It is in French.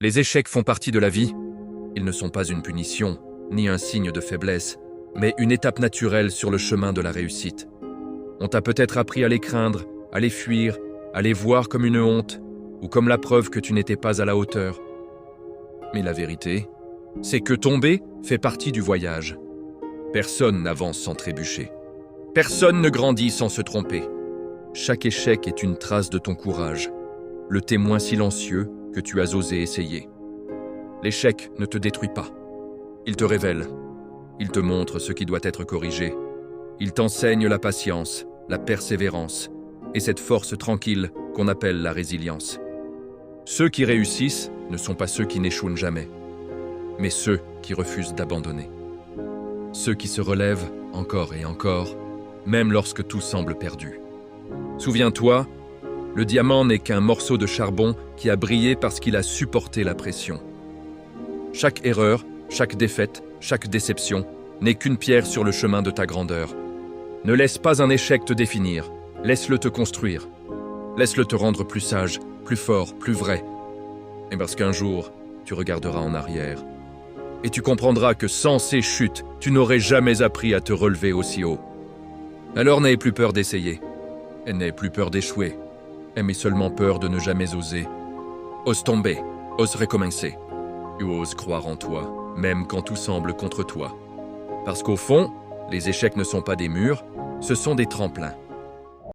Les échecs font partie de la vie. Ils ne sont pas une punition, ni un signe de faiblesse, mais une étape naturelle sur le chemin de la réussite. On t'a peut-être appris à les craindre, à les fuir, à les voir comme une honte, ou comme la preuve que tu n'étais pas à la hauteur. Mais la vérité, c'est que tomber fait partie du voyage. Personne n'avance sans trébucher. Personne ne grandit sans se tromper. Chaque échec est une trace de ton courage, le témoin silencieux que tu as osé essayer. L'échec ne te détruit pas. Il te révèle. Il te montre ce qui doit être corrigé. Il t'enseigne la patience, la persévérance et cette force tranquille qu'on appelle la résilience. Ceux qui réussissent ne sont pas ceux qui n'échouent jamais, mais ceux qui refusent d'abandonner. Ceux qui se relèvent encore et encore, même lorsque tout semble perdu. Souviens-toi, le diamant n'est qu'un morceau de charbon qui a brillé parce qu'il a supporté la pression. Chaque erreur, chaque défaite, chaque déception n'est qu'une pierre sur le chemin de ta grandeur. Ne laisse pas un échec te définir, laisse-le te construire. Laisse-le te rendre plus sage, plus fort, plus vrai. Et parce qu'un jour, tu regarderas en arrière. Et tu comprendras que sans ces chutes, tu n'aurais jamais appris à te relever aussi haut. Alors n'aie plus peur d'essayer. Et n'aie plus peur d'échouer. Aie seulement peur de ne jamais oser. Ose tomber, ose recommencer. Tu oses croire en toi, même quand tout semble contre toi. Parce qu'au fond, les échecs ne sont pas des murs, ce sont des tremplins.